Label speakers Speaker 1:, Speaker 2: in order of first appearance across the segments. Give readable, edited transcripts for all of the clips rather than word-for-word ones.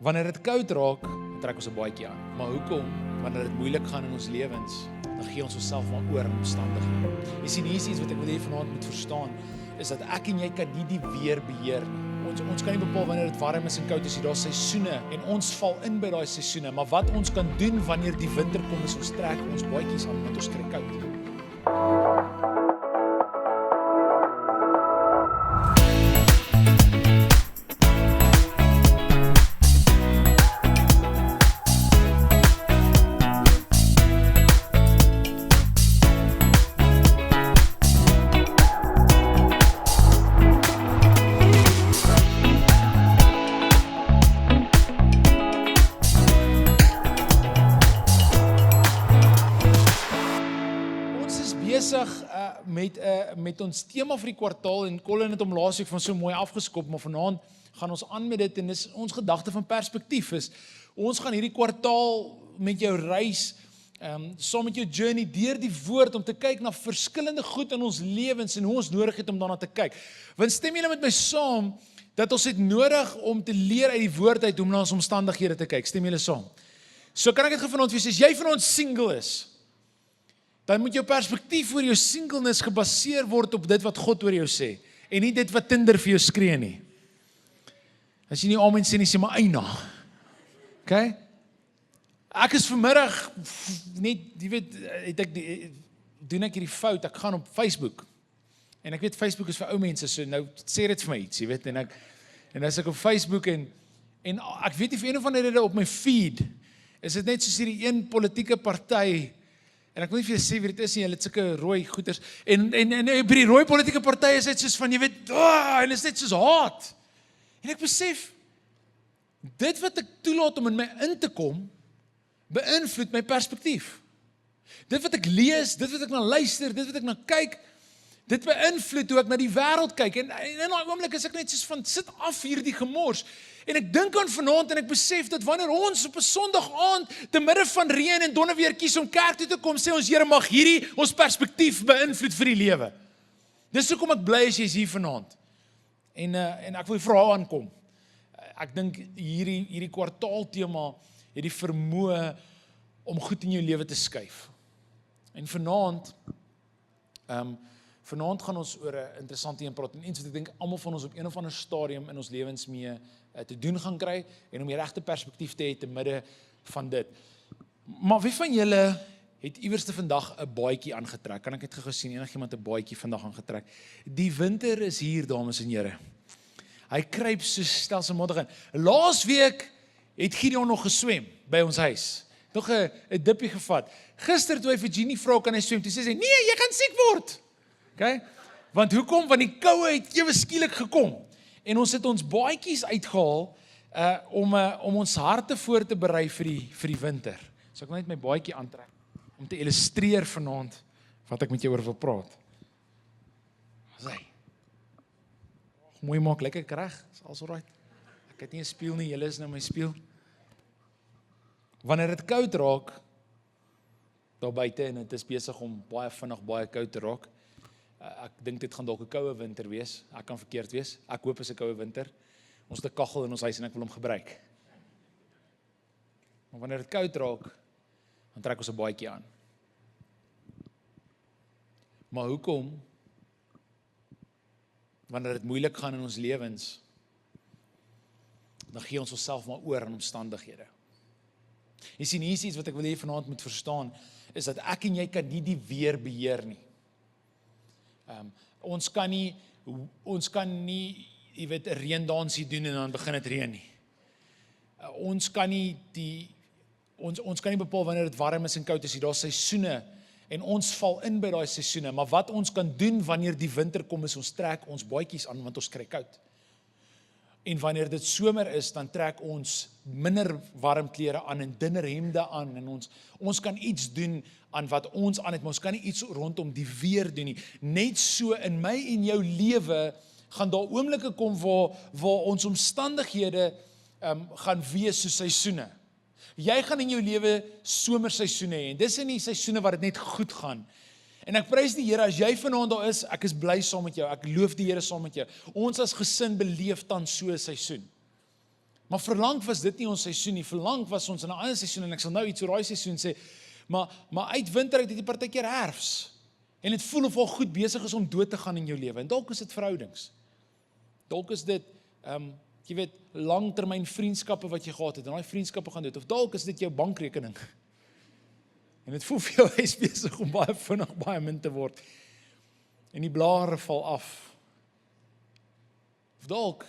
Speaker 1: Wanneer dit koud raak, dan trek ons 'n baadjie aan. Maar hoekom? Wanneer dit moeilik gaan in ons lewens, dan gee ons onsself maar oor aan omstandighede. Jy sien, hier is iets wat ek wil hê vanaand moet verstaan, is dat ek en jy kan nie die weer beheer nie. Ons kan nie bepaal wanneer dit warm is en koud is. Daar seisoene en ons val in by daai seisoene. Maar wat ons kan doen wanneer die winter kom, is ons trek ons baadjies aan want ons kry koud. Met ons tema vir die kwartaal, en Colin het hom laasweek van so mooi afgeskop, maar vanaand gaan ons aan met dit, en dis ons gedagte van perspektief is, ons gaan hierdie kwartaal met jou reis, saam met jou journey deur die woord, om te kyk na verskillende goed in ons lewens, en hoe ons nodig het om daarna te kyk. Want stem julle met my saam, dat ons het nodig om te leer uit die woord uit, om na ons omstandighede te kyk, stem julle saam? So kan ek het vanaand wees, as jy vanaand single is, dan moet jou perspektief oor jou singleness gebaseer word op dit wat God oor jou sê, en nie dit wat Tinder vir jou skree nie. As jy nie amen sê nie, sê maar eina. Okay? Ek is vanmiddag, net, jy weet, doen ek hierdie fout, ek gaan op Facebook, en ek weet Facebook is vir ou mense, so nou sê dit vir my iets, jy weet, en as ek op Facebook, en ek weet nie vir een of ander rede op my feed, is dit net soos hierdie een politieke party, en ek wil nie vir jy sê wie dit is nie, hulle het sulke rooi goeders, en by die rooi politieke partye is dit soos van, jy weet, en is net soos haat, en ek besef, dit wat ek toelaat om in my in te kom, beïnvloed my perspektief, dit wat ek lees, dit wat ek na luister, dit wat ek na kyk, dit beïnvloed hoe ek na die wêreld kyk, en in daai oomblik is ek net soos van, sit af hierdie gemors, en ek dink aan vanaand en ek besef dat wanneer ons op 'n Sondag aand te midde van reën en donderweer kies om kerk toe te kom, sê ons Here mag hierdie ons perspektief beïnvloed vir die lewe. Dis hoekom ek bly as jy is hier vanaand. En ek wil vra aankom. Ek dink hierdie kwartaaltema het die vermoë om goed in jou lewe te skuif. En vanaand gaan ons oor 'n interessante een praat, en iets wat ek dink almal van ons op een of ander stadium in ons lewens mee te doen gaan kry, en om die regte perspektief te hê te midde van dit. Maar wie van julle het iewerste vandag 'n baadjie aangetrek? Kan ek het gesien, enigiemand 'n baadjie vandag aangetrek? Die winter is hier, dames en here. Hy kruip so stelselmatig in. Laasweek het Gideon nog geswem by ons huis. Nog 'n dippie gevat. Gister toe hy vir Jeannie vra kan hy swem, toe sê sy, nee, jy gaan siek word. Okay? Want hoekom? Want die koue het ewe skielik gekom. En ons het ons baadjies uitgehaal om ons harte voor te berei vir die winter. So ek wil net my baadjie aantrek om te illustreer vanaand wat ek met jou oor wil praat. Wat is hy? Mooi maak, lekker reg, is alles alright. Ek het nie 'n spieël nie, julle is nou my spieël. Wanneer dit koud raak daar buite, en dit is besig om baie vinnig baie koud te raak, ek dink dit gaan dalk 'n koue winter wees, ek kan verkeerd wees, ek hoop is 'n koue winter, ons het 'n kaggel in ons huis en ek wil hom gebruik. Maar wanneer dit koud raak, dan trek ons 'n baadjie aan. Maar hoekom? Wanneer dit moeilik gaan in ons lewens, dan gee ons onsself maar oor aan omstandighede. Jy sien, hier is iets wat ek wil hê vanaand moet verstaan, is dat ek en jy kan nie die weer beheer nie. Ons kan nie, jy weet, 'n reendansie doen en dan begin dit reën nie. Ons kan nie bepaal wanneer dit warm is en koud is, daar seisoene, en ons val in by daai seisoene, maar wat ons kan doen wanneer die winter kom, is ons trek ons baadjies aan, want ons kry koud. En wanneer dit somer is, dan trek ons minder warm klere aan en dunner hemde aan, en ons kan iets doen aan wat ons aan het, maar ons kan nie iets rondom die weer doen nie. Net so in my en jou lewe gaan daar oomblikke kom waar ons omstandighede gaan wees soos seisoene. Jy gaan in jou lewe somerseisoene hê, en dis in die seisoene waar dit net goed gaan. En ek prys die Here, as jy vanaand daar is, ek is bly saam met jou, ek loof die Here saam met jou. Ons as gesin beleef dan so 'n seisoen. Maar verlang was dit nie ons seisoen nie. Verlang was ons in 'n ander seisoen en ek sal nou iets oor daai seisoen sê. Maar uit winter uit het jy partykeer herfs. En dit voel of al goed besig is om dood te gaan in jou lewe. En dalk is dit verhoudings. Dalk is dit jy weet, langtermyn vriendskappe wat jy gehad het, en daai vriendskappe gaan dood, of dalk is dit jou bankrekening. En dit voel vir jou, hy is besig om baie vinnig baie min te word. En die blare val af. Of dalk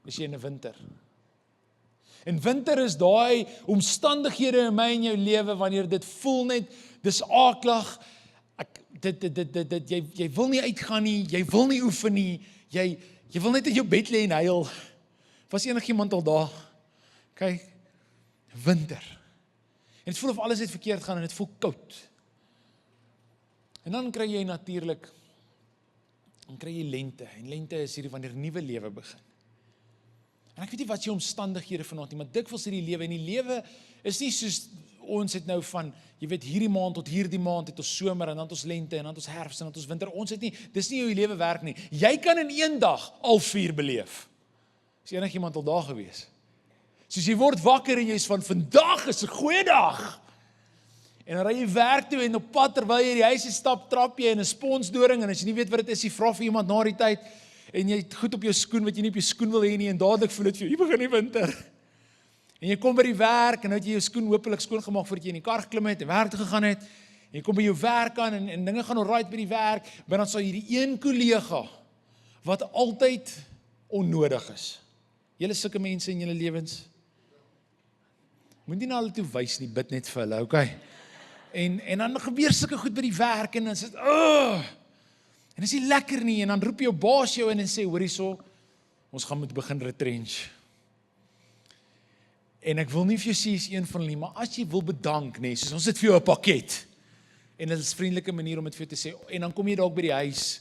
Speaker 1: is jy in 'n winter. En winter is daai omstandighede in my en jou lewe, wanneer dit voel net, dis aaklag, jy wil nie uitgaan nie, jy wil nie oefen nie, jy wil net in jou bed lê en huil. Was enigiemand al daar? Kyk, winter. En dit voel of alles het verkeerd gaan en dit voel koud. En dan kry jy natuurlik, dan kry jy lente. En lente is hier wanneer nuwe lewe begin. En ek weet nie wat jou omstandighede vanaand nie, maar dikwels hierdie lewe, en die lewe is nie soos ons het nou van, jy weet, hierdie maand tot hierdie maand het ons somer, en dan het ons lente, en dan het ons herfst, en dan het ons winter. Ons het nie, dis nie hoe die lewe werk nie. Jy kan in een dag al 4 beleef. Is enigiemand al daar gewees? Soos jy word wakker en jy is van, vandag is 'n goeie dag. En dan ry jy werk toe en op pad terwyl jy die huis stap, trap jy in 'n sponsdoring, en as jy nie weet wat dit is, jy vra vir iemand na die tyd, en jy het goed op jou skoen, wat jy nie op jou skoen wil hê nie, en dadelik voel dit vir jou, hier begin die winter. En jy kom by die werk, en nou het jy jou skoen hopelik skoon gemaak, voordat jy in die kar geklim het, en werk toe gegaan het, en jy kom by jou werk aan, en dinge gaan alright by die werk, maar dan sal jy die een kollega, wat altyd onnodig is. Julle sulke mense in julle lewens, moet nie na hulle toe wys nie, bid net vir hulle, okay? En dan gebeur sulke goed by die werk, en dan sê, en is nie lekker nie, en dan roep jou baas jou in en sê, hoor hierso, ons gaan moet begin retrench. En ek wil nie vir jou sê, is een van hulle nie, maar as jy wil bedank, nee, soos ons het vir jou 'n pakket, en dit is 'n vriendelike manier om dit vir jou te sê, en dan kom jy dalk by die huis,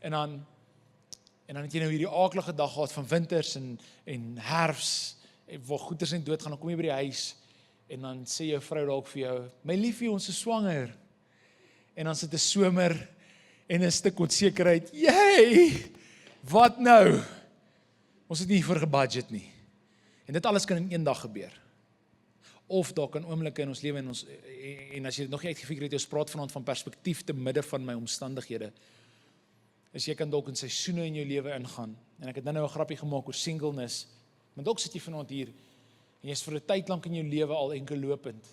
Speaker 1: en dan het jy nou hierdie aaklige dag gehad van winters en herfs, waar goeders en dood gaan, dan kom jy by die huis, en dan sê jou vrou dalk vir jou, my liefie, ons is swanger, en dan sit 'n somer, en 'n stuk onsekerheid, jy, wat nou? Ons het nie hiervoor gebudget nie. En dit alles kan in een dag gebeur. Of daar kan oomblikke in ons lewe, en as jy dit nog nie uitgefigure het, ons praat vanaand van perspektief te midde van my omstandighede, is jy kan dalk in seisoene in jou lewe ingaan, en ek het nou 'n grappie gemaak oor singleness, maar dalk sit jy vanaand hier, en jy is vir 'n tyd lank in jou lewe al enkel lopend,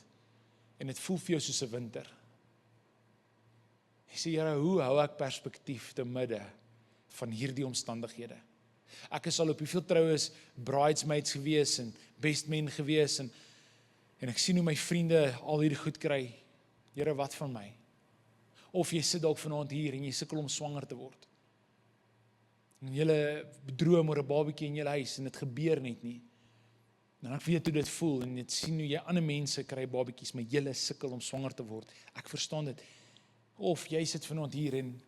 Speaker 1: en dit voel vir jou soos 'n winter. Jy sê, Here, hoe hou ek perspektief te midde van hierdie omstandighede? Ek is al op hoeveel troues bridesmaids gewees, en best men gewees, en ek sien hoe my vriende al hierdie goed kry. Here, wat van my? Of jy sit dalk vanaand hier, en jy sukkel om swanger te word. En jy droom oor 'n babatjie in jou huis, en dit gebeur net nie. En ek weet hoe dit voel, en jy sien hoe jy ander mense kry babatjies, maar jy sukkel om swanger te word. Ek verstaan dit. Of jy sit vanaand hier, en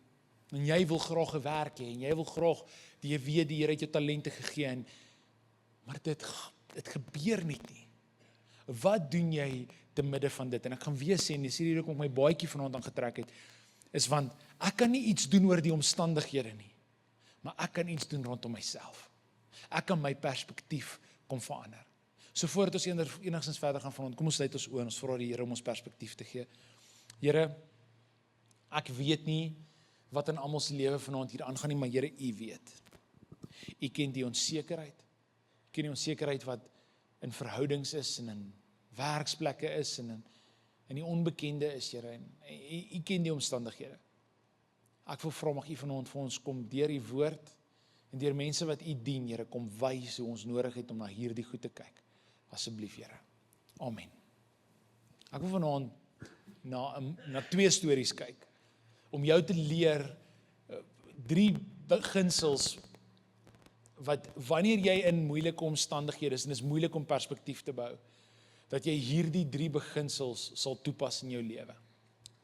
Speaker 1: jy wil graag 'n werk hê, en jy wil graag, jy weet die Here het jou talente gegee, maar dit gebeur net nie. Wat doen jy te midde van dit? En ek gaan weer sê, en dis hierdie hoekom ek my baadjie vanaand aangetrek het, is want ek kan nie iets doen oor die omstandighede nie, maar ek kan iets doen rondom myself. Ek kan my perspektief kom verander. So voordat ons enigstens verder gaan vanaand, kom ons sluit ons oë en ons vra die Here om ons perspektief te gee. Here, ek weet nie wat in almal se lewe vanaand hier aangaan nie, maar Here, U weet. U ken die onsekerheid. U ken die onsekerheid wat in verhoudings is, en in werksplekke is, en in die onbekende is, Here, en U ken die omstandighede. Ek wil vra, mag U vanaand vir ons kom deur U woord, en deur mense wat U dien, Here, kom wys hoe ons nodig het om na hierdie goed te kyk. Asseblief, Here. Amen. Ek wil vanaand na 2 stories kyk, om jou te leer 3 beginsels, wat wanneer jy in moeilike omstandighede is, en is moeilik om perspektief te bou, dat jy hierdie 3 beginsels sal toepas in jou lewe.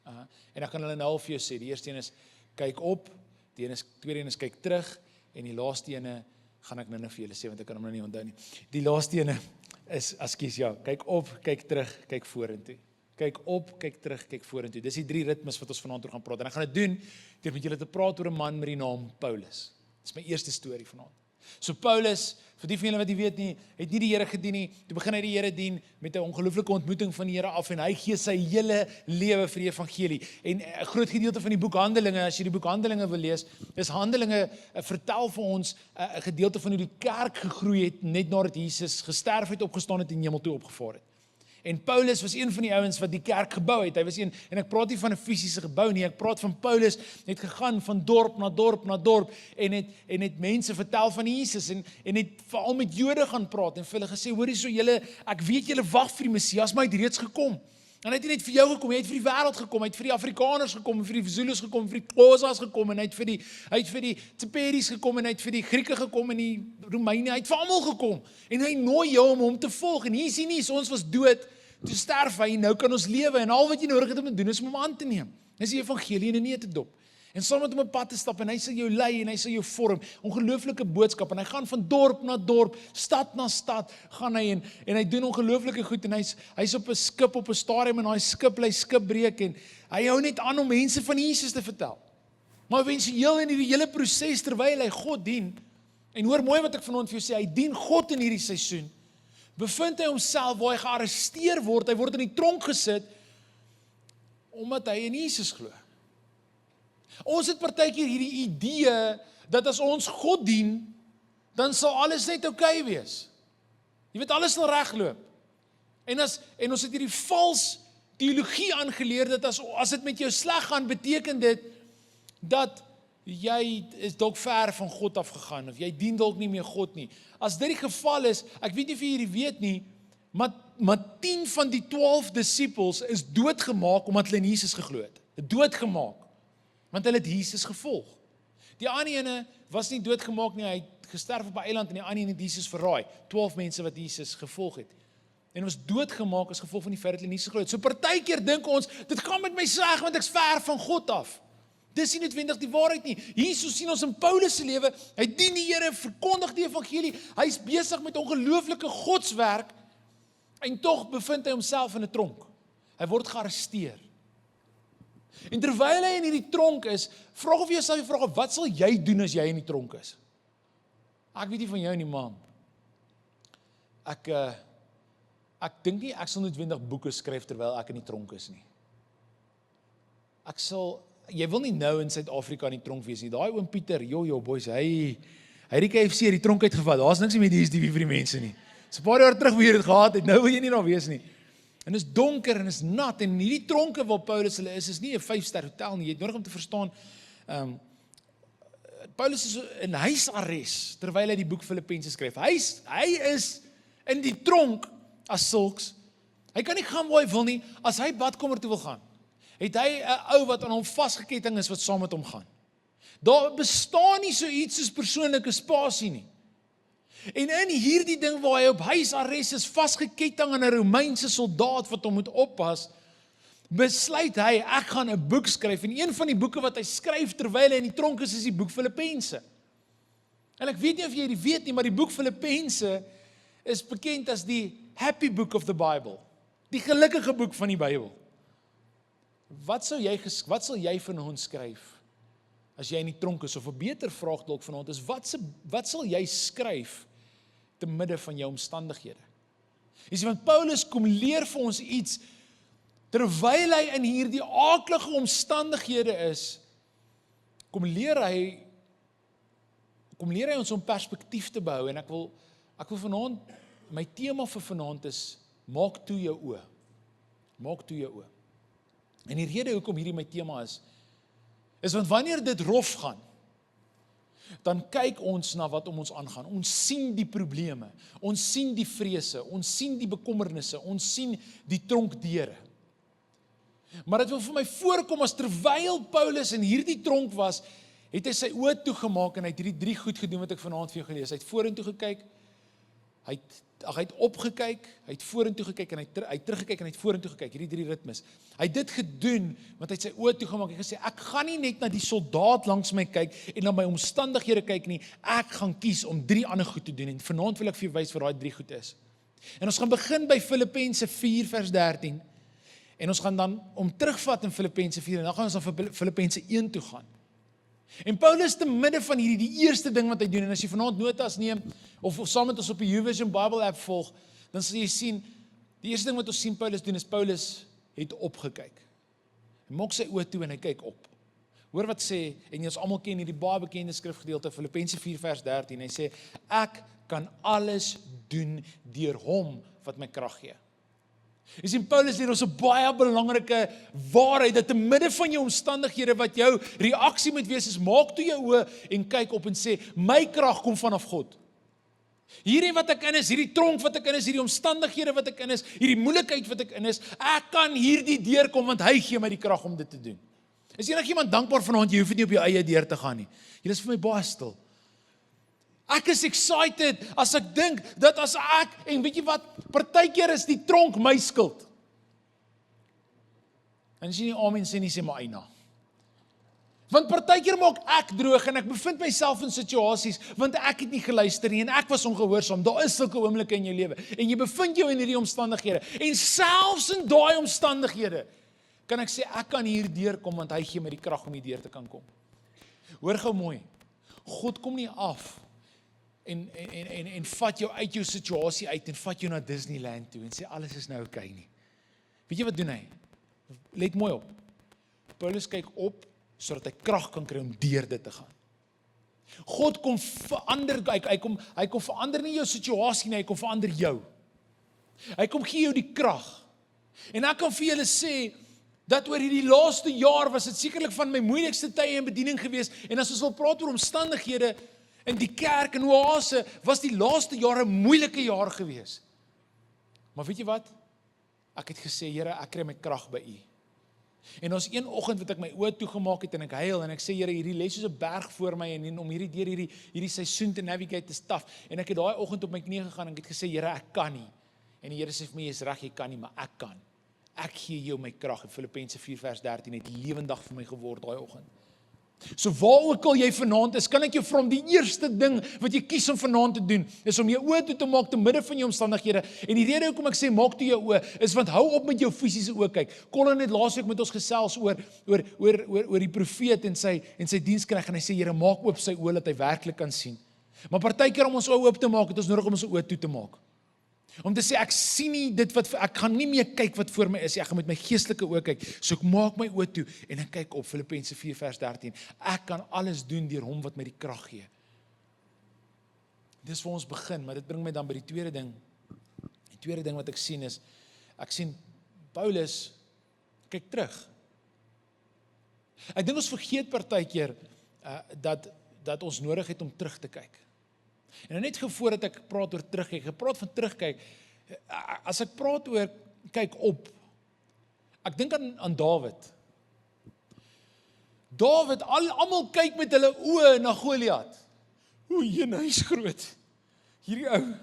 Speaker 1: En ek kan hulle nou al vir jou sê, die eerste een is, kyk op, die tweede een is, kyk terug, en die laaste ene, gaan ek nou vir julle sê, want ek kan hom nou nie onthou nie. Die laaste ene is, kyk op, kyk terug, kyk vorentoe. Kyk op, kyk terug, kyk vorentoe. Dis die 3 ritmes wat ons vanaand oor gaan praat. En ek gaan dit doen, deur met julle te praat oor 'n man met die naam Paulus. Dis my eerste storie vanaand. So Paulus, vir die van julle wat nie weet nie, het nie die Here gedien nie, toe begin hy die Here dien met 'n ongelooflike ontmoeting van die Here af en hy gee sy hele lewe vir die evangelie. En 'n groot gedeelte van die boek Handelinge, as jy die boek Handelinge wil lees, is Handelinge vertel vir ons 'n gedeelte van hoe die kerk gegroei het net nadat Jesus gesterf het, opgestaan het en hemel toe opgevaar het. En Paulus was een van die ouens wat die kerk gebou het. Hy was een, en ek praat nie van 'n fisiese gebou nie, ek praat van Paulus het gegaan van dorp na dorp na dorp en het mense vertel van Jesus en het veral met Jode gaan praat en vir hulle gesê, hoorie so julle, ek weet julle wag vir die Messias, maar hy het reeds gekom. En hy het nie net vir jou gekom, hy het vir die wêreld gekom, hy het vir die Afrikaners gekom, vir die Zulus gekom, vir die Xhosas gekom en hy het vir die Tseperis gekom en hy het vir die Grieke gekom en die Romeine, hy het vir almal gekom. En hy nooi jou om hom te volg en hier is hy nie, so ons was dood. Toe sterf hy, nou kan ons lewe en al wat jy nodig het om te doen is om hom aan te neem. Dis die evangelie en nie te dop. En saam met hom 'n pad te stap en hy sal jou lei en hy sal jou vorm. Ongelooflike boodskap en hy gaan van dorp na dorp, stad na stad gaan hy en hy doen ongelooflike goed en hy's op 'n skip op 'n stadium en daai skip bly skipbreek en hy hou net aan om mense van Jesus te vertel. Maar eventueel in hierdie hele proses terwyl hy God dien en hoor mooi wat ek vanaand vir jou sê, hy dien God in hierdie seisoen. Bevind hy homself waar hy gearresteer word, hy word in die tronk gesit, omdat hy in Jesus glo. Ons het partykeer hierdie idee, dat as ons God dien, dan sal alles net oukei wees. Jy weet, alles sal regloop. En ons het hierdie vals teologie aangeleer, dat as dit met jou sleg gaan, beteken dit, dat jy is dalk ver van God afgegaan, of jy dien dalk nie meer God nie. As dit die geval is, ek weet nie of jy hierdie weet nie, maar 10 van die 12 disippels is doodgemaak, omdat hulle in Jesus geglo het. Doodgemaak, want hulle het Jesus gevolg. Die ander ene was nie doodgemaak nie, hy het gesterf op 'n eiland, en die ander ene het Jesus verraai. 12 mense wat Jesus gevolg het. En was doodgemaak as gevolg van die feit dat hulle nie Jesus geglo het. So partykeer dink ons, dit gaan met my sleg, want ek's ver van God af. Dis nie noodwendig die waarheid nie. Hierso sien ons in Paulus se lewe, hy dien die Here, verkondig die evangelie, hy's besig met ongelooflike godswerk, en tog bevind hy homself in 'n tronk. Hy word gearresteer. En terwyl hy in hierdie tronk is, vraag of jy sal jy vraag, wat sal jy doen as jy in die tronk is? Ek weet nie van jou nie, maar ek dink nie ek sal noodwendig boeke skryf terwyl ek in die tronk is nie. Jy wil nie nou in Suid-Afrika in die tronk wees nie. Daai oom Pieter, jojo boys, hy die KFC die tronk uitgevat. Daar's niks met DStv vir die mense nie. So 'n paar jaar terug weer dit gehad het, nou wil jy nie daar wees nie. En is donker en is nat en hierdie tronke waar Paulus hulle is nie 'n 5-ster hotel nie. Jy het nodig om te verstaan, Paulus is in huisarrest terwyl hy die boek Filippense skryf. Hy is in die tronk as sulks. Hy kan nie gaan waar hy wil nie. As hy badkamer toe wil gaan, het hy 'n ou wat aan hom vasgeketting is wat saam met hom gaan. Daar bestaan nie so iets soos persoonlike spasie nie. En in hierdie ding waar hy op huisarrest is, vasgeketting aan 'n Romeinse soldaat wat hom moet oppas, besluit hy, ek gaan 'n boek skryf. En een van die boeke wat hy skryf terwyl hy in die tronk is die boek Filippense. En ek weet nie of jy dit weet nie, maar die boek Filippense is bekend as die happy book of the Bible. Die gelukkige boek van die Bybel. Wat sal jy vanaand skryf as jy in die tronk is? Of 'n beter vraag dalk vanaand is, wat sal jy skryf te midde van jou omstandighede? Jy sien, want Paulus kom leer vir ons iets, terwyl hy in hierdie aaklige omstandighede is, kom leer hy ons om perspektief te behou, en ek wil vanaand, my tema vir vanaand is, maak toe jou oë. Maak toe jou oë. En die rede hoekom hierdie my tema is want wanneer dit rof gaan, dan kyk ons na wat om ons aangaan. Ons sien die probleme, ons sien die vrese, ons sien die bekommernisse, ons sien die tronkdeure. Maar dit wil vir my voorkom as terwyl Paulus in hierdie tronk was, het hy sy oë toegemaak en hy het hierdie 3 goed gedoen wat ek vanaand vir jou gelees. Hy het vorentoe gekyk, hy het opgekyk, hy het vorentoe gekyk en hy het teruggekyk en hy het vorentoe gekyk, hierdie 3 ritmes. Hy het dit gedoen, want hy het sy oë toegemaak en gesê, ek gaan nie net na die soldaat langs my kyk en na my omstandighede kyk nie, ek gaan kies om 3 ander goed te doen, en vanaand wil ek vir jou wys wat daai 3 goed is. En ons gaan begin by Filippense 4 vers 13, en ons gaan dan om terugvat in Filippense 4, en dan gaan ons na Filippense 1 toe gaan. En Paulus te midde van hierdie, die eerste ding wat hy doen, en as jy vanaand notas neem, of saam met ons op die YouVersion Bible app volg, dan sal jy sien, die eerste ding wat ons sien Paulus doen, is Paulus het opgekyk. Hy maak sy oë toe en hy kyk op. Hoor wat sê, en jy ons almal ken hierdie baie bekende skrifgedeelte, Filippense 4 vers 13, hy sê, ek kan alles doen deur hom wat my krag gee. Jy sien, Paulus leer ons 'n baie belangrike waarheid, dat te midde van jou omstandighede wat jou reaksie moet wees, is maak toe jou oë en kyk op en sê, my krag kom vanaf God. Hierdie wat ek in is, hierdie tronk wat ek in is, hierdie omstandighede wat ek in is, hierdie moeilikheid wat ek in is, ek kan hierdie deurkom, want hy gee my die krag om dit te doen. Is enigiemand dankbaar vanaand, jy hoef nie op jou eie deur te gaan nie. Jy is vir my baie stil. Ek is excited as ek dink dat as ek, en weet jy wat, partykeer is die tronk my skuld. En as jy nie amen sê nie, sê maar eina. Want partykeer maak ek droog en ek bevind myself in situasies, want ek het nie geluister nie en ek was ongehoorsaam. Daar is sulke oomblikke in jou lewe en jy bevind jou in hierdie omstandighede. En selfs in daai omstandighede kan ek sê, ek kan hier deurkom, want hy gee my die krag om hier deur te kan kom. Hoor gou mooi, God kom nie af en vat jou uit jou situasie uit en vat jou na Disneyland toe en sê alles is nou oké nie. Weet jy wat doen hy? Let mooi op. Paulus kyk op sodat hy krag kan kry om deur dit te gaan. God kom verander, hy kom verander nie jou situasie nie, hy kom verander jou. Hy kom gee jou die krag. En ek kan vir julle sê dat oor hierdie laaste jaar was dit sekerlik van my moeilikste tye in bediening gewees en as ons wil praat oor omstandighede in die kerk en Oase, was die laaste jare 'n moeilike jaar gewees. Maar weet jy wat? Ek het gesê, Here, ek kry my krag by U. En ons een oggend wat ek my oë toegemaak het en ek huil en ek sê, Here, hierdie lê soos 'n berg voor my en om hierdie seisoen te navigate is taaf. En ek het daai oggend op my knieë gegaan en ek het gesê, Here, ek kan nie. En die Here sê vir my, jy's reg, jy kan nie, maar ek kan. Ek gee jou my krag. En Filippense 4 vers 13 het lewendig vir my geword daai oggend. So waar ook al jy vanaand is, kan ek jou vra om die eerste ding wat jy kies om vanaand te doen, is om jou oë toe te maak te midde van jou omstandighede. En die rede hoekom ek sê maak toe jou oë, is want hou op met jou fisiese oë kyk. Colin het laasweek met ons gesels oor die profeet en sy diensknegt en hy sê, Here, maak oop sy oë dat hy werklik kan sien. Maar partykeer om ons oë oop te maak, het ons nodig om ons oë toe te maak. Om te sê, ek sien nie dit wat, ek gaan nie meer kyk wat voor my is, ek gaan met my geestelike oë kyk, so ek maak my oë toe, en ek kyk op Filippense 4 vers 13, ek kan alles doen deur hom wat my die krag gee. Dis vir ons begin, maar dit bring my dan by die tweede ding. Die tweede ding wat ek sien is, ek sien Paulus, kyk terug. Ek dink ons vergeet partykeer, dat ons nodig het om terug te kyk. En net voordat ek praat oor terugkyk, ek praat van terugkyk, as ek praat oor kyk op, ek dink aan Dawid. Dawid, almal kyk met hulle oë na Goliat. Hoe hy is groot, hierdie ou.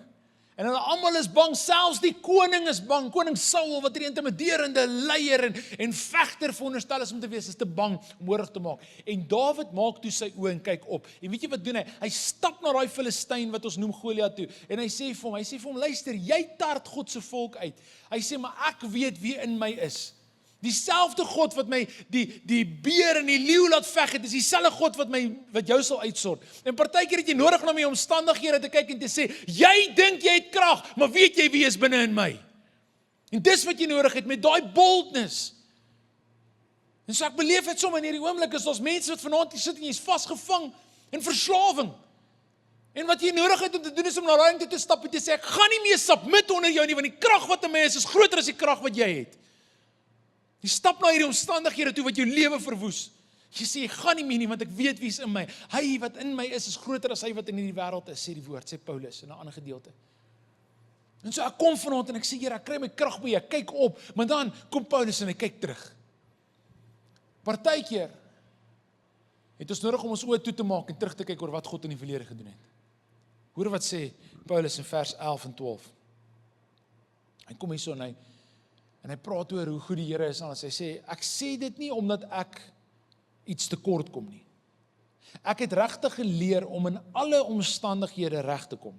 Speaker 1: En hulle almal is bang, selfs die koning is bang, koning Saul, wat die intimiderende leier en vegter veronderstel is om te wees, is te bang om oorlog te maak. En Dawid maak toe sy oë en kyk op. En weet jy wat doen hy? Hy stap na daai Filistyn wat ons noem Goliat toe, en hy sê vir hom, luister, jy tart God se volk uit. Hy sê, maar ek weet wie in my is. Dieselfde God wat my die beer en die leeu laat veg het, is dieselfde God wat jou sal uitsort. En partykeer het jy nodig om jou omstandighede te kyk en te sê, jy dink jy het krag, maar weet jy wie is binne in my? En dis wat jy nodig het met daai boldness. En so ek beleef het sommer in hierdie oomblik is ons mense wat vanaand hier sit en jy's vasgevang in verslawing. En wat jy nodig het om te doen is om na ruimte te stap en te sê, ek gaan nie meer submit onder jou nie, want die krag wat in my is groter as die krag wat jy het. Jy stap na hierdie omstandighede toe wat jou lewe verwoes. Jy sê, ek gaan nie meer nie, want ek weet wie is in my. Hy wat in my is groter as hy wat in hierdie wêreld is, sê die woord, sê Paulus in 'n ander gedeelte. En so ek kom vanaand en ek sê, Here, ek kry my krag by, ek kyk op, maar dan kom Paulus en hy kyk terug. Partykeer het ons nodig om ons oë toe te maak en terug te kyk oor wat God in die verlede gedoen het. Hoor wat sê Paulus in vers 11 en 12. Hy kom hierso en hy praat oor hoe goed die Here is, en hy sê, ek sê dit nie omdat ek iets tekort kom nie. Ek het regtig geleer om in alle omstandighede reg te kom.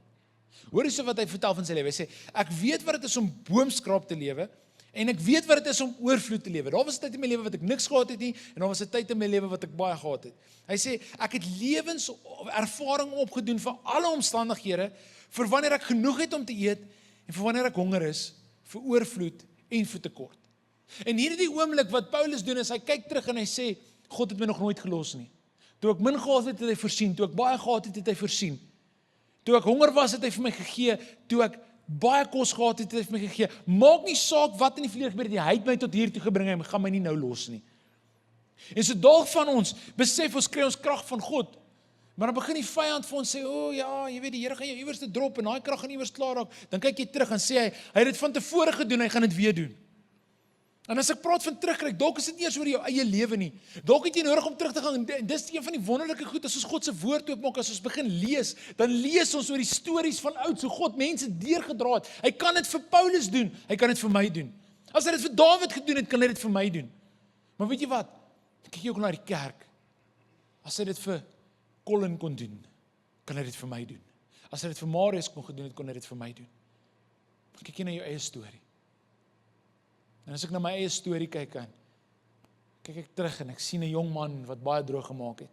Speaker 1: Hoor eens wat hy vertel van sy lewe. Hy sê, ek weet wat dit is om boomskraap te lewe, En ek weet wat dit is om oorvloed te lewe. Daar was 'n tyd in my lewe wat ek niks gehad het nie, en daar was 'n tyd in my lewe wat ek baie gehad het. Hy sê, ek het lewenservaring opgedoen vir alle omstandighede, vir wanneer ek genoeg het om te eet, en vir wanneer ek honger is, vir oorvloed en vir tekort. En hierdie oomblik wat Paulus doen, is hy kyk terug en hy sê, God het my nog nooit gelos nie. Toe ek min gehad het, het hy voorsien. Toe ek baie gehad het, het hy voorsien. Toe ek honger was, het hy vir my gegee. Toe ek baie kos gehad het, het hy vir my gegee. Maak nie saak wat in die verlede gebeur het nie. Hy het my tot hier toe gebring, hy gaan my nie nou los nie. En so dalk van ons besef ons kry ons krag van God. Maar dan begin die vyand vir ons sê, ja, jy weet die Here gaan jou iewers te drop en daai krag gaan iewers klaar raak. Dan kyk jy terug en sê hy het dit van tevore gedoen, hy gaan dit weer doen. En as ek praat van terugkry, dalk is dit nie eers oor jou eie lewe nie. Dalk het jy nodig om terug te gaan, en dis een van die wonderlike goed, as ons God se woord oopmaak, as ons begin lees, dan lees ons oor die stories van oud, so God mense deurgedra het. Hy kan dit vir Paulus doen, hy kan dit vir my doen. As hy dit vir Dawid gedoen het, kan hy dit vir my doen. Maar weet jy wat? Kyk jy ook na die kerk. As hy dit vir Colin kon doen, kan hy dit vir my doen. As hy dit vir Marius kon gedoen het, kon hy dit vir my doen. Kyk jy na jou eie storie. En as ek na my eie storie kyk, kyk ek terug en ek sien 'n jong man wat baie droog gemaak het.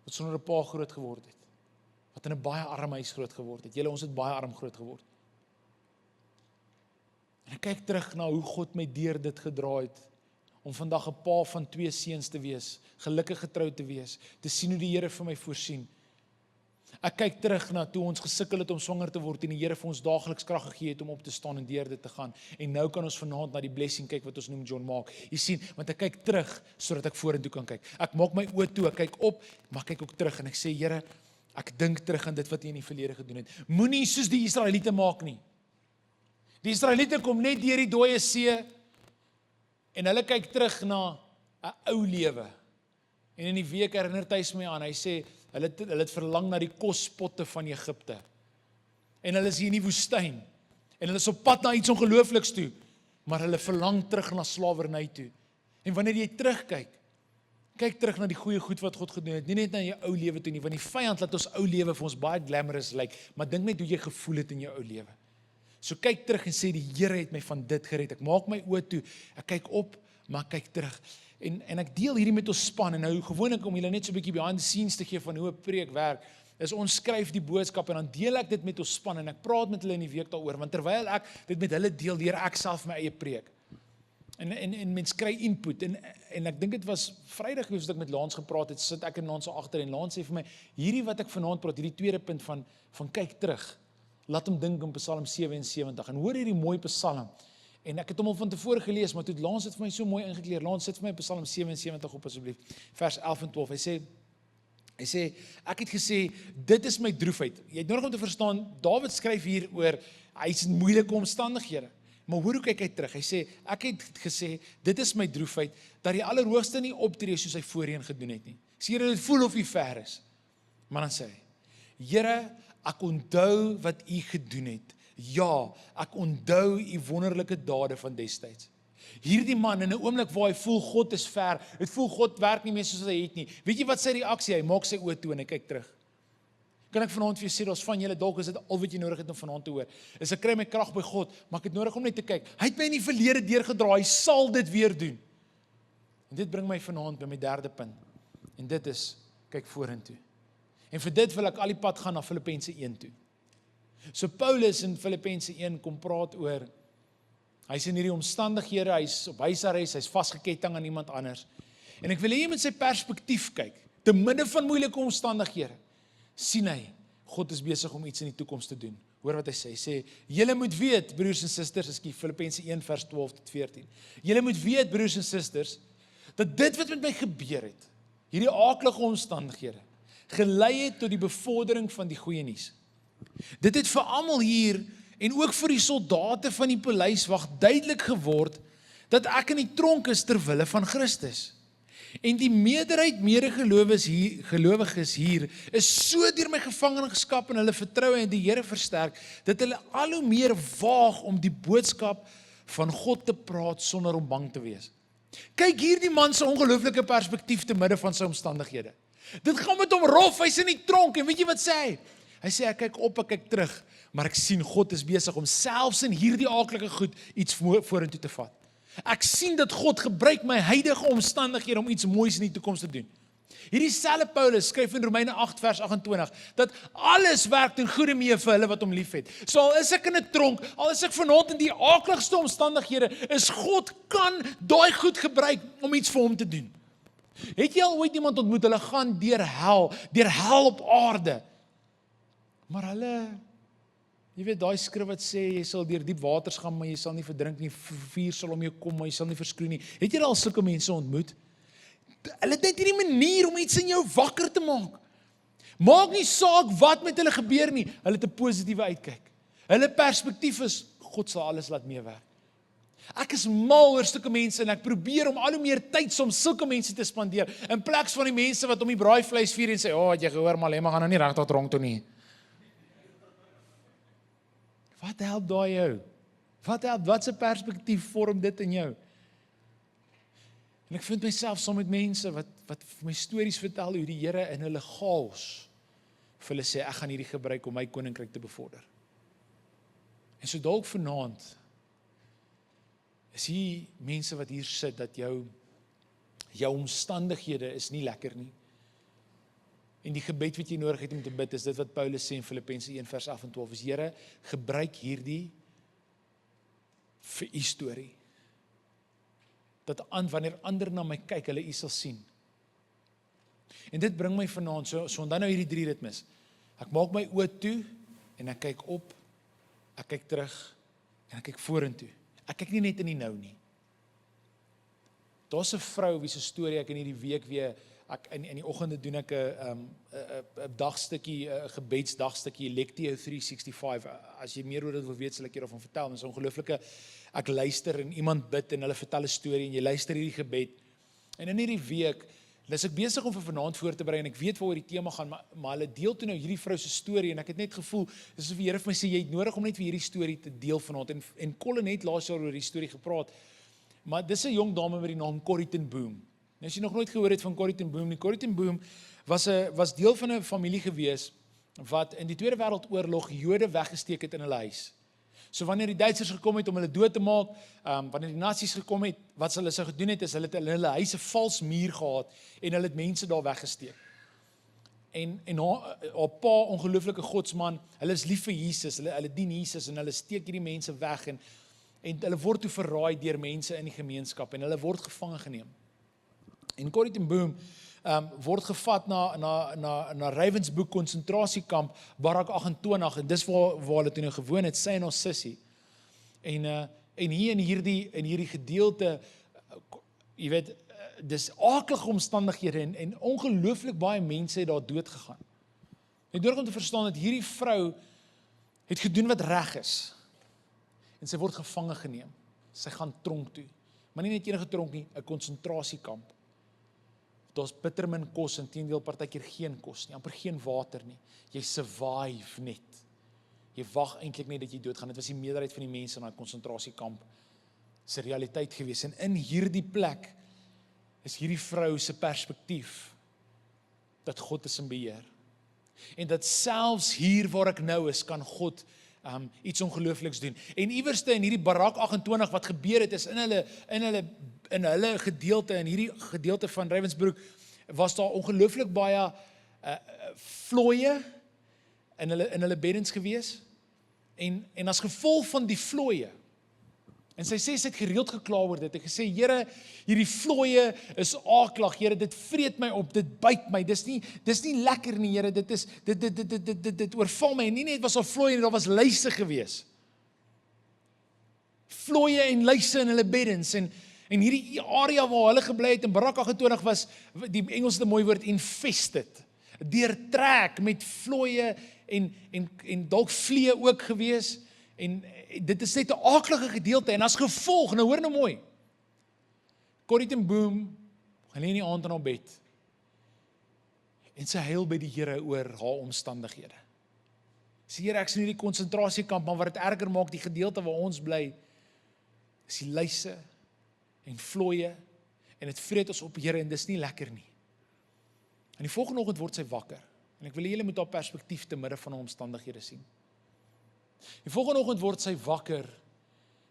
Speaker 1: Wat sonder 'n pa groot geword het. Wat in 'n baie arm huis groot geword het. Julle, ons het baie arm groot geword. En ek kyk terug na hoe God my deur dit gedra het, om vandag 'n pa van 2 seuns te wees, gelukkig getroud te wees, te sien hoe die Here vir my voorsien. Ek kyk terug na toe ons gesukkel het om swanger te word en die Here vir ons daagliks krag gegee het om op te staan en deur dit te gaan. En nou kan ons vanaand na die blessing kyk wat ons noem John Mark. Jy sien, want ek kyk terug sodat ek vorentoe kan kyk. Ek maak my oë toe, ek kyk op, maar ek kyk ook terug en ek sê, Here, ek dink terug aan dit wat U in die verlede gedoen het. Moenie soos die Israeliete maak nie. Die Israeliete kom net deur die dooie see en hulle kyk terug na 'n ou lewe. En in die week herinner Thys my aan, hy sê, hulle het verlang na die kospotte van Egipte. En hulle is hier in die woestyn. En hulle is op pad na iets ongeloofliks toe. Maar hulle verlang terug na slawerny toe. En wanneer jy terugkyk, kyk terug na die goeie goed wat God gedoen het. Nie net na jou ou lewe toe nie, want die vyand laat ons ou lewe vir ons baie glamorous lyk. Maar dink net hoe jy gevoel het in jou ou lewe. So kyk terug en sê, die Here het my van dit gered. Ek maak my oë toe, ek kyk op, maar ek kyk terug. En ek deel hierdie met ons span, en nou gewoonlik om julle net so 'n bietjie behind the scenes te gee van hoe 'n preek werk, is ons skryf die boodskap en dan deel ek dit met ons span en ek praat met hulle in die week daaroor, want terwyl ek dit met hulle deel, leer ek self my eie preek. En mens kry input, en ek dink dit was Vrydag gewees wat ek met Lance gepraat het, sit ek en Lance agter, en Lance sê vir my, hierdie wat ek vanaand praat, hierdie tweede punt van kyk terug, laat hom dink in Psalm 77, en hoor hierdie mooi Psalm. En ek het hom al van tevore gelees, maar toe het Lance het vir my so mooi ingekleer. Lance sit vir my op Psalm 77 op asseblief, vers 11 en 12. Hy sê, ek het gesê, dit is my droefheid. Jy het nodig om te verstaan, Dawid skryf hier oor, hy is in moeilike omstandighede. Maar hoor hoe kyk hy terug? Hy sê, ek het gesê, dit is my droefheid, dat die Allerhoogste nie optree soos hy voorheen gedoen het nie. Ek sê, dit voel of hy ver is. Maar dan sê hy, Here, ek onthou wat U gedoen het. Ja, ek onthou U wonderlike dade van destyds. Hierdie man in 'n oomblik waar hy voel God is ver, het voel God werk nie meer soos hy het nie. Weet jy wat sy reaksie? Hy maak sy oë toe en hy kyk terug. Kan ek vanaand vir jou sê, daar's van julle dalk is dit al wat jy nodig het om vanaand te hoor. Is ek kry my krag by God, maar ek het nodig om net te kyk. Hy het my in die verlede deurgedra, hy sal dit weer doen. En dit bring my vanaand by my derde punt. En dit is kyk vorentoe. En vir dit wil ek al die pad gaan na Filippense 1 toe. So Paulus in Filippense 1 kom praat oor, hy's in hierdie omstandighede, hy's op huisarrest, hy's vasgeketting aan iemand anders. En ek wil hê jy met sy perspektief kyk, te midde van moeilike omstandighede, sien hy, God is besig om iets in die toekoms te doen. Hoor wat hy sê, hy sê, julle moet weet, broers en susters, Filippense 1 vers 12 tot 14, julle moet weet, broers en susters, dat dit wat met my gebeur het, hierdie aaklige omstandighede, gelei het tot die bevordering van die goeie nuus. Dit het vir almal hier, en ook vir die soldate van die poliswag duidelik geword, dat ek in die tronk is ter wille van Christus. En die meerderheid medegelowiges hier, is so deur my gevangenskap en hulle vertroue in die Here versterk, dat hulle al hoe meer waag om die boodskap van God te praat sonder om bang te wees. Kyk hierdie man se ongelooflike perspektief te midde van sy omstandighede. Dit gaan met hom rof, hy's in die tronk, en weet jy wat sê hy? Hy sê, ek kyk op, ek kyk terug, maar ek sien God is besig om selfs in hierdie aaklige goed iets vorentoe te vat. Ek sien dat God gebruik my huidige omstandighede om iets moois in die toekoms te doen. Hierdie selfde Paulus skryf in Romeine 8 vers 28, dat alles werk ten goeie mee vir hulle wat hom liefhet. So al is ek in 'n tronk, al is ek vanaand in die aakligste omstandighede, is God kan daai goed gebruik om iets vir hom te doen. Het jy al ooit iemand ontmoet, hulle gaan deur hel op aarde, maar hulle, jy weet daai skrif wat sê, jy sal deur diep waters gaan, maar jy sal nie verdrink nie, vuur sal om jou kom, maar jy sal nie verskroei nie. Het jy al sulke mense ontmoet? Hulle het net hierdie manier om iets in jou wakker te maak. Maak nie saak wat met hulle gebeur nie, hulle het 'n positiewe uitkyk. Hulle perspektief is, God sal alles laat meewerk. Ek is mal oor sulke mense en ek probeer om al hoe meer tyd om sulke mense te spandeer, in plaas van die mense wat om die braaivleis vier en sê, het jy gehoor, Malema gaan nou nie regtig tronk toe nie. Wat help daai jou? Wat se perspektief vorm dit in jou? En ek vind myself saam met mense wat vir my stories vertel hoe die Here in hulle chaos vir hulle sê, ek gaan hierdie gebruik om my koninkryk te bevorder. En so dalk vanaand is hier mense wat hier sit, dat jou omstandighede is nie lekker nie. En die gebed wat jy nodig het om te bid, is dit wat Paulus sê in Filippense 1 vers 11 en 12, is Here, gebruik hierdie vir u storie. Dat wanneer ander na my kyk, hulle u sal sien. En dit bring my vanaand, so dan nou hierdie 3 ritmes. Ek maak my oë toe, en ek kyk op, ek kyk terug, en ek kyk vorentoe. Ek kyk nie net in die nou nie. Daar's 'n vrou wie se storie ek in hierdie week weer, in die oggende doen ek 'n dagstukkie, 'n gebedsdagstukkie, Lectio 365. As jy meer oor dit wil weet, sal ek jou daarvan vertel. Dit is 'n ongelooflike, ek luister en iemand bid en hulle vertel 'n storie en jy luister hierdie gebed. En in hierdie week, is ek besig om vir vanaand voor te berei en ek weet waaroor die tema gaan, maar hulle deel toe nou hierdie vrou se storie en ek het net gevoel, dis asof die Here vir my sê, jy het nodig om net vir hierdie storie te deel vanaand. En Colin het laas jaar oor die storie gepraat, maar dis 'n jong dame met die naam Corrie ten Boom. En as jy nog nooit gehoor het van Corrie ten Boom nie, Corrie ten Boom was deel van 'n familie gewees wat in die Tweede Wêreldoorlog Jode weggesteek het in hulle huis. So wanneer die Duitsers gekom het om hulle dood te maak, wanneer die Nazis gekom het, wat hulle sou gedoen het, is hulle het in hulle huise 'n vals muur gehad en hulle het mense daar weggesteek. En haar pa, ongelooflike godsman, hulle is lief vir Jesus, hulle dien Jesus en hulle steek hierdie mense weg en hulle word toe verraai deur mense in die gemeenskap en hulle word gevange geneem. En Corrie ten Boom word gevat na Ravensbrück konsentrasiekamp, Barak 28, en dis waar hulle toe nou gewoon het, sy en haar sussie. En hier in hierdie gedeelte, jy weet, dis aaklige omstandighede en ongelooflik baie mense het daar dood gegaan. Jy nodig om te verstaan dat hierdie vrou het gedoen wat reg is. En sy word gevange geneem. Sy gaan tronk toe. Maar nie net enige tronk nie, 'n konsentrasiekamp. Daar's bitter min kos, inteendeel partykeer geen kos nie, amper geen water nie. Jy survive net. Jy wag eintlik net dat jy doodgaan. Dit was die meerderheid van die mense in daai konsentrasiekamp se realiteit gewees. En in hierdie plek is hierdie vrou se perspektief dat God is in beheer. En dat selfs hier waar ek nou is, kan God iets ongeloofliks doen. En iewerste in hierdie Barak 28 wat gebeur het, is in hulle gedeelte, in hierdie gedeelte van Ravensbrück, was daar ongelooflik baie vlooie in hulle beddens gewees. En as gevolg van die vlooie, en sy sê sy het gereeld gekla oor dit, en gesê, Here, hierdie vlooie is aaklag, Here, dit vreet my op, dit byt my, dis nie lekker nie, Here, dit oorval my, en nie net was daar vlooie nie, daar was luise gewees. Vlooie en luise in hulle beddens, en hierdie area waar hulle gebly het, in Barak 28 was, die Engelse mooi woord, infested, deurtrek met vlooie, en dalk vliee ook gewees, en dit is net 'n aaklige gedeelte, en as gevolg, nou hoor nou mooi, Corrie ten Boom, gaan lê in die aand in haar bed, en sy huil by die Here oor haar omstandighede. Sê, Here, ek is in hierdie konsentrasiekamp, maar wat dit erger maak, die gedeelte waar ons bly, is die luise, en vlooie, en het vreet ons op, Here, en dis nie lekker nie. En die volgende oggend word sy wakker, En ek wil hê julle moet haar perspektief te midde van haar omstandighede sien. Die volgende oggend word sy wakker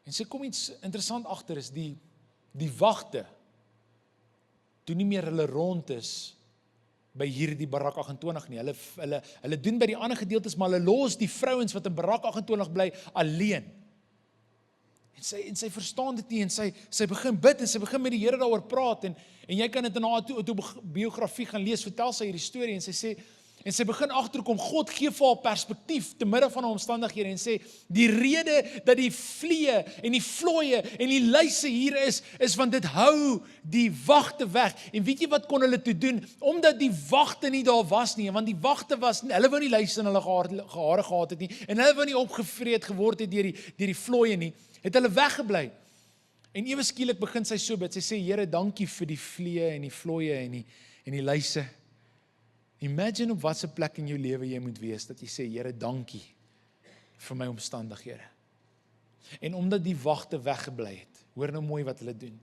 Speaker 1: en sy kom iets interessant agter is die wagte toe nie meer hulle rond is by hierdie Barak 28 nie. Hulle doen by die ander gedeeltes, maar hulle los die vrouens wat in Barak 28 bly alleen. En sy verstaan dit nie en sy begin bid en sy begin met die Here daaroor praat en jy kan dit in haar autobiografie gaan lees, vertel sy hierdie storie en sy sê en sy begin agterkom, God gee vir haar perspektief te midde van haar omstandighede en sê, die rede dat die vliee en die vlooie en die luise hier is want dit hou die wagte weg. En weet jy wat kon hulle toe doen? Omdat die wagte nie daar was nie, want die wagte was, hulle wou nie luise in hulle hare gehad het nie, en hulle wou nie opgevreet geword het deur die vlooie nie, het hulle weggebly. En ewe skielik begin sy so bid, sy sê, Here, dankie vir die vliee en die vlooie en die luise. Imagine op wat 'n plek in jou lewe jy moet wees, dat jy sê, Here, dankie vir my omstandighede. En omdat die wagte weggebly het, hoor nou mooi wat hulle doen.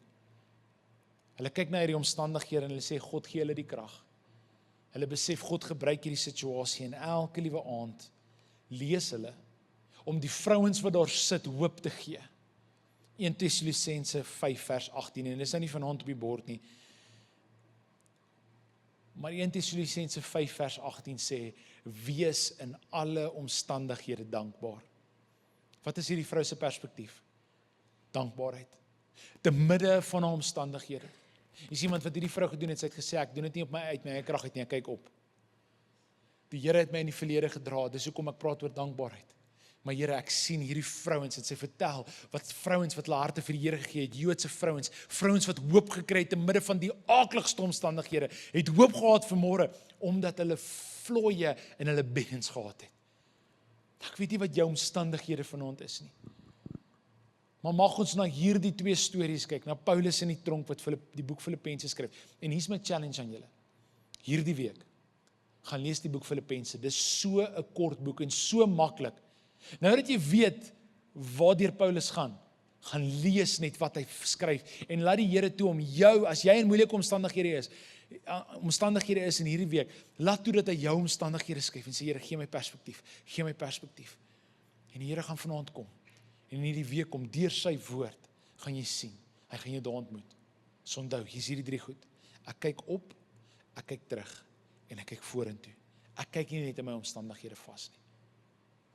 Speaker 1: Hulle kyk na hierdie omstandighede en hulle sê, God gee hulle die krag. Hulle besef, God gebruik hierdie situasie en elke liewe aand lees hulle, om die vrouens wat daar sit hoop te gee. 1 Tessalonisense 5 vers 18, en dit is nou nie vanaand op die bord nie, maar 1 Tessalonisense 5 vers 18 sê, wees in alle omstandighede dankbaar. Wat is hierdie vrou se perspektief? Dankbaarheid. Te midde van haar omstandighede. Is iemand wat hierdie vrou gedoen het, sy het gesê, ek doen dit nie uit my eie krag uit nie, ek kyk op. Die Here het my in die verlede gedra, dis hoekom ek praat oor dankbaarheid. Maar Here, ek sien hierdie vrouens, en sy vertel, vrouens wat hulle harte vir die Here gegee het, Joodse vrouens wat hoop gekry het, te midde van die aakligste omstandighede, het hoop gehad vir môre, omdat hulle vlooie in hulle beddens gehad het. Ek weet nie wat jou omstandighede vanaand is nie. Maar mag ons na hierdie twee stories kyk, na Paulus in die tronk, wat die boek Filippense skryf, en hier's my challenge aan julle, hierdie week, gaan lees die boek Filippense, dis so 'n kort boek, en so maklik. Nou dat jy weet waardeur Paulus gaan lees net wat hy skryf en laat die Here toe om jou, as jy in moeilike omstandighede is in hierdie week, laat toe dat hy jou omstandighede skryf en sê, Here, gee my perspektief. En die Here gaan vanaand kom en in hierdie week om deur sy woord gaan jy sien, hy gaan jou daar ontmoet. So onthou, hier's hierdie 3 goed. Ek kyk op, ek kyk terug en ek kyk vorentoe. Ek kyk nie net in my omstandighede vas nie.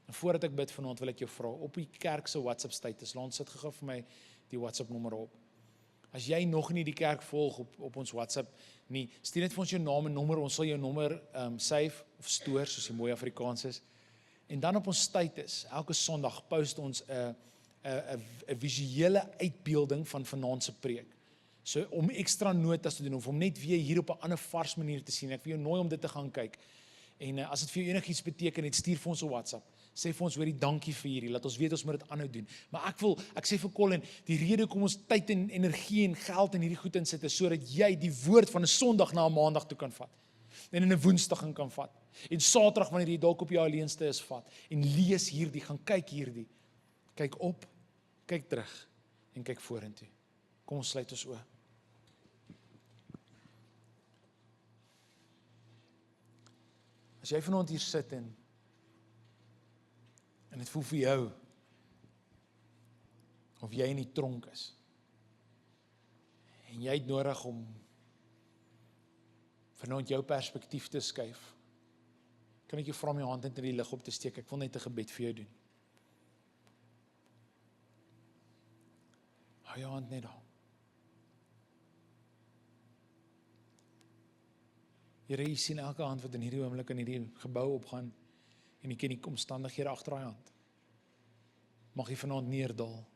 Speaker 1: En voordat ek bid vanaand wil ek jou vra, op die kerk se WhatsApp status, laat sit gou vir my die WhatsApp nommer op. As jy nog nie die kerk volg op ons WhatsApp nie, stuur net vir ons jou naam en nommer, ons sal jou nommer save of stoor, soos die mooi Afrikaans is. En dan op ons status, elke Sondag post ons 'n visuele uitbeelding van vanaand se preek. So om ekstra notas te doen, of om net weer hier op 'n ander vars manier te sien. Ek wil jou nooi om dit te gaan kyk. En as dit vir jou enigiets beteken, het stuur vir ons 'n WhatsApp. Sê vir ons, hoorie, dankie vir hierdie, laat ons weet ons moet dit aanhou doen. Maar ek sê vir Colin, die rede kom ons tyd en energie en geld in hierdie goed insit, is sodat jy die woord van 'n Sondag na 'n Maandag toe kan vat. En in 'n Woensdag kan vat. En Saterdag wanneer jy dalk op jou alleenste is, vat. En lees hierdie, gaan kyk hierdie. Kyk op, kyk terug en kyk vorentoe. Kom ons sluit ons oë. As jy vanaand hier sit en dit voel vir jou of jy in die tronk is en jy het nodig om vanaand jou perspektief te skuif, kan ek jou vra om jou hand in die lig op te steek. Ek wil net 'n gebed vir jou doen. Hou jou hand net daar. Here, jy sien elke hand wat in hierdie oomblik in hierdie gebou opgaan en jy ken die omstandighede agter daai hand. Mag jy vanaand neerdal.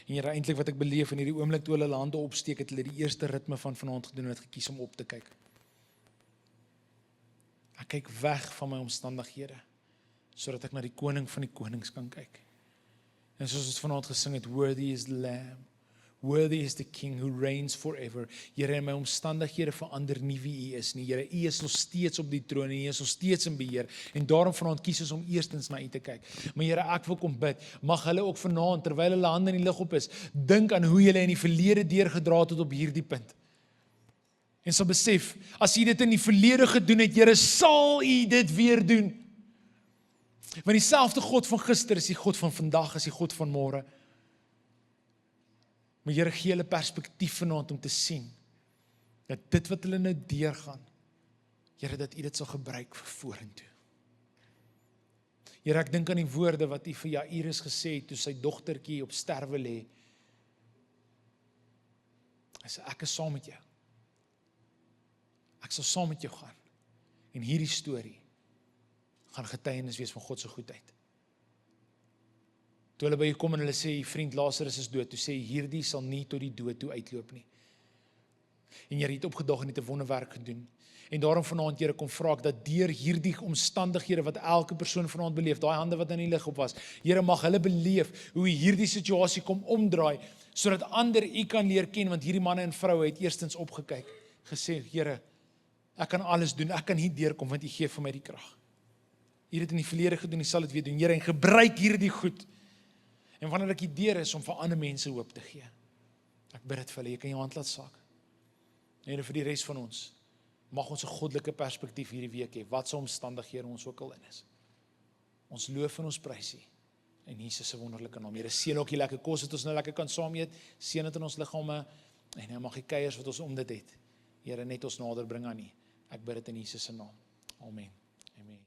Speaker 1: En Here, eintlik wat ek beleef in hierdie oomblik toe hulle hande opsteek, het hulle die eerste ritme van vanaand gedoen en het gekies om op te kyk. Ek kyk weg van my omstandighede, sodat ek na die koning van die konings kan kyk. En soos ons vanaand gesing het, worthy is the Lamb, worthy is the King who reigns forever. Here, in my omstandighede verander nie wie U is nie. Here, U is nog steeds op die troon en U is nog steeds in beheer. En daarom vanaand kies ons om eerstens na U te kyk. Maar Here, ek wil kom bid, mag hulle ook vanaand, terwyl hulle hande in die lug op is, dink aan hoe hulle in die verlede deurgedra het tot op hierdie punt. En sal besef, as U dit in die verlede gedoen het, Here, sal U dit weer doen. Want dieselfde God van gister is die God van vandag, is die God van môre. Maar Here, gee hulle perspektief vanaand om te sien, dat dit wat hulle nou deurgaan, Here, dat U dit sal gebruik vir vorentoe. Here, ek dink aan die woorde wat U vir Jairus gesê het, toe sy dogtertjie op sterwe lê. Hy sê, ek is saam met jou. Ek sal saam met jou gaan. En hierdie storie gaan getuienis wees van God se goedheid. Toe hulle by U kom en hulle sê, U vriend Lazarus is dood, toe sê hy, hierdie sal nie tot die dood toe uitloop nie. En Here het opgedag en het 'n wonderwerk gedoen. En daarom vanaand, Here, kom vra ek dat deur hierdie omstandighede wat elke persoon vanaand beleef, daai hande wat in die lig op was, Here, mag hulle beleef hoe U hierdie situasie kom omdraai, sodat ander U kan leer ken, want hierdie manne en vroue het eerstens opgekyk, gesê, Here, ek kan alles doen, ek kan hier deurkom, want U gee vir my die krag. U het dit in die verlede gedoen, U sal dit weer doen, Here, en gebruik hierdie goed. En wanneer ek hier deur is om vir ander mense hoop te gee. Ek bid dit vir hulle, jy kan jou hand laat sak. Here, vir die res van ons, mag ons 'n goddelike perspektief hierdie week hê, wat se omstandighede ons ook al in is. Ons loof en ons prys U in Jesus se wonderlike naam. Here, seën ook die lekker kos wat ons nou lekker kan saam eet, seën dit in ons liggame, en nou mag die kuiers wat ons om dit het, Here, net ons nader bring aan U. Ek bid dit in Jesus se naam. Amen. Amen.